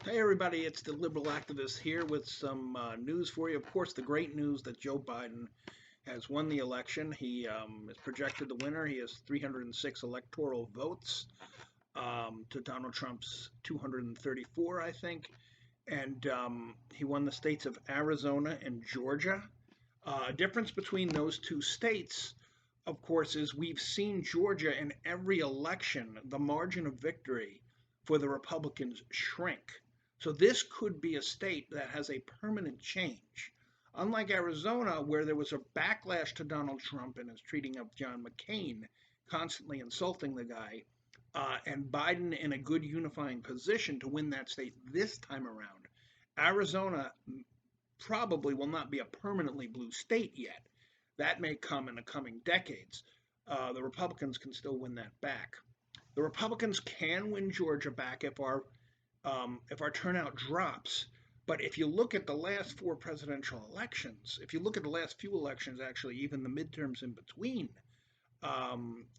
Hey everybody, it's the liberal activist here with some news for you. Of course, the great news that Joe Biden has won the election. He is projected the winner. He has 306 electoral votes to Donald Trump's 234, I think. And he won the states of Arizona and Georgia. Difference between those two states, of course, is we've seen Georgia in every election, the margin of victory for the Republicans shrink. So this could be a state that has a permanent change. Unlike Arizona, where there was a backlash to Donald Trump and his treating of John McCain, constantly insulting the guy, and Biden in a good unifying position to win that state this time around. Arizona probably will not be a permanently blue state yet. That may come in the coming decades. The Republicans can still win that back. The Republicans can win Georgia back if our turnout drops. But if you look at the last four presidential elections, if you look at the last few elections, actually, even the midterms in between,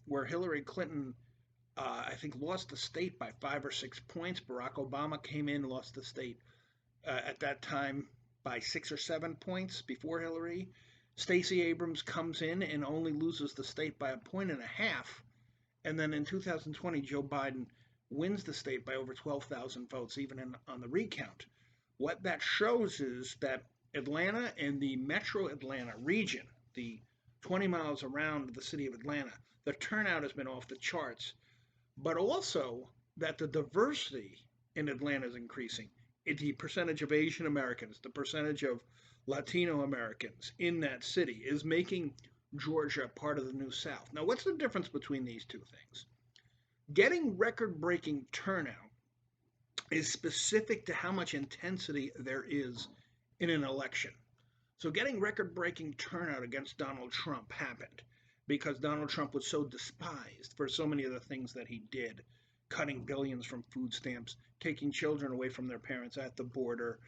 where Hillary Clinton, I think, lost the state by 5 or 6 points. Barack Obama came in, lost the state at that time by 6 or 7 points before Hillary. Stacey Abrams comes in and only loses the state by a point and a half. And then in 2020, Joe Biden wins the state by over 12,000 votes, even on the recount. What that shows is that Atlanta and the metro Atlanta region, the 20 miles around the city of Atlanta, the turnout has been off the charts, but also that the diversity in Atlanta is increasing. The percentage of Asian Americans, the percentage of Latino Americans in that city is making Georgia part of the New South. Now, what's the difference between these two things? Getting record breaking turnout is specific to how much intensity there is in an election. So, getting record breaking turnout against Donald Trump happened because Donald Trump was so despised for so many of the things that he did, cutting billions from food stamps, taking children away from their parents at the border,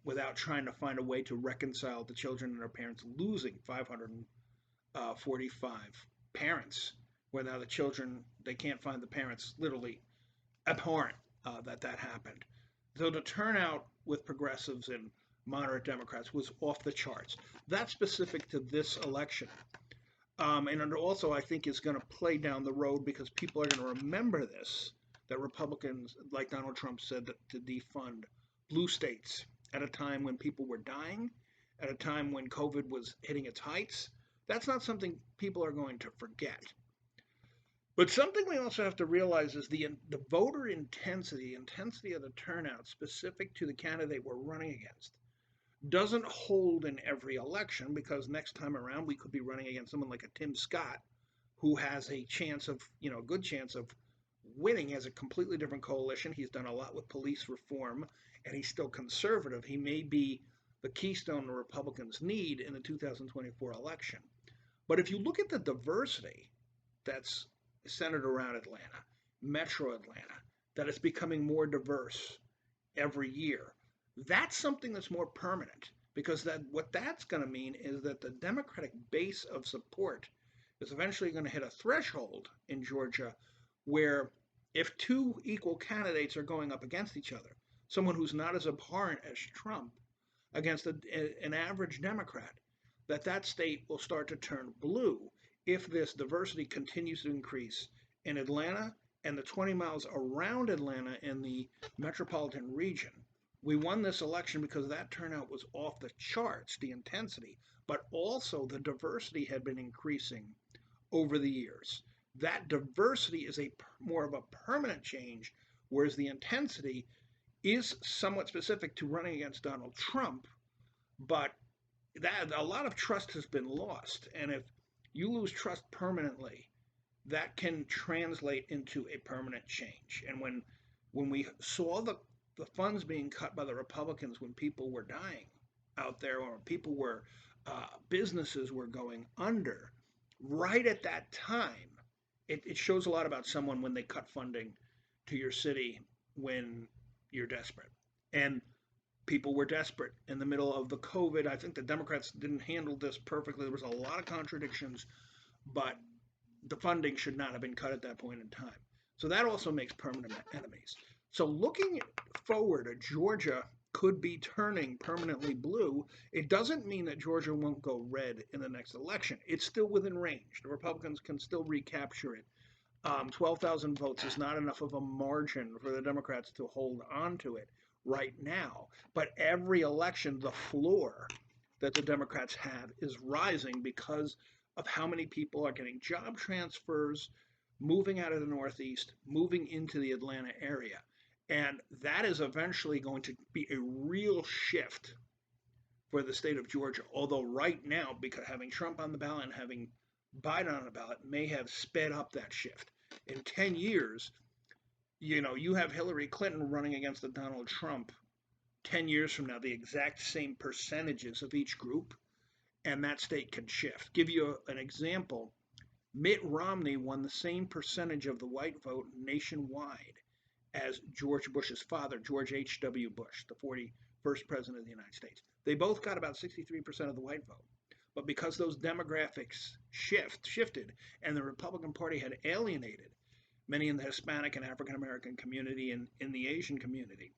without trying to find a way to reconcile the children and their parents, losing 545 parents, where now the children, they can't find the parents. Literally abhorrent that happened. So the turnout with progressives and moderate Democrats was off the charts. That's specific to this election. And also, I think, is going to play down the road because people are going to remember this, that Republicans, like Donald Trump said, to defund blue states at a time when people were dying, at a time when COVID was hitting its heights. That's not something people are going to forget. But something we also have to realize is the voter intensity of the turnout specific to the candidate we're running against doesn't hold in every election, because next time around we could be running against someone like a Tim Scott who has a chance of, a good chance of winning as a completely different coalition. He's done a lot with police reform and he's still conservative. He may be the keystone the Republicans need in the 2024 election. But if you look at the diversity that's centered around Atlanta, metro Atlanta, that is becoming more diverse every year, that's something that's more permanent, because what that's going to mean is that the Democratic base of support is eventually going to hit a threshold in Georgia where, if two equal candidates are going up against each other, someone who's not as abhorrent as Trump against an average Democrat, that state will start to turn blue if this diversity continues to increase in Atlanta and the 20 miles around Atlanta in the metropolitan region. We won this election because that turnout was off the charts, the intensity, but also the diversity had been increasing over the years. That diversity is more of a permanent change, whereas the intensity is somewhat specific to running against Donald Trump, but that a lot of trust has been lost. And if you lose trust permanently, that can translate into a permanent change. And when we saw the funds being cut by the Republicans when people were dying out there, or people were businesses were going under, right at that time, it shows a lot about someone when they cut funding to your city when you're desperate. And people were desperate in the middle of the COVID. I think the Democrats didn't handle this perfectly. There was a lot of contradictions, but the funding should not have been cut at that point in time. So that also makes permanent enemies. So looking forward, Georgia could be turning permanently blue. It doesn't mean that Georgia won't go red in the next election. It's still within range. The Republicans can still recapture it. 12,000 votes is not enough of a margin for the Democrats to hold on to it right now. But every election, the floor that the Democrats have is rising because of how many people are getting job transfers, moving out of the Northeast, moving into the Atlanta area. And that is eventually going to be a real shift for the state of Georgia. Although right now, because having Trump on the ballot and having Biden on the ballot may have sped up that shift. In 10 years, you have Hillary Clinton running against the Donald Trump 10 years from now, the exact same percentages of each group, and that state can shift. Give you an example. Mitt Romney won the same percentage of the white vote nationwide as George Bush's father, George H.W. Bush, the 41st president of the United States. They both got about 63% of the white vote. But because those demographics shifted and the Republican Party had alienated many in the Hispanic and African American community and in the Asian community,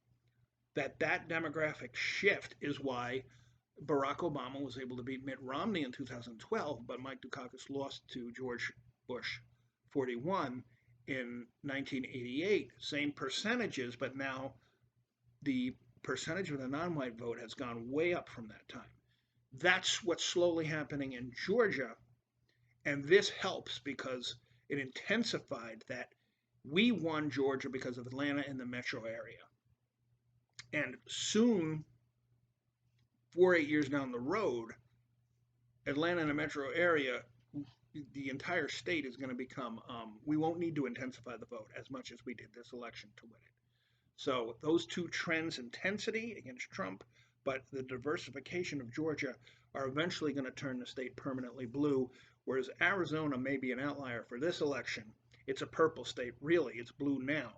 that demographic shift is why Barack Obama was able to beat Mitt Romney in 2012, but Mike Dukakis lost to George Bush 41 in 1988. Same percentages, but now the percentage of the non-white vote has gone way up from that time. That's what's slowly happening in Georgia, and this helps because it intensified that we won Georgia because of Atlanta and the metro area. And soon, 8 years down the road, Atlanta and the metro area, the entire state is going to become, we won't need to intensify the vote as much as we did this election to win it. So those two trends, intensity against Trump, but the diversification of Georgia, are eventually going to turn the state permanently blue, whereas Arizona may be an outlier for this election. It's a purple state, really. It's blue now.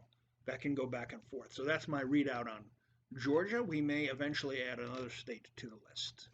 That can go back and forth. So that's my readout on Georgia. We may eventually add another state to the list.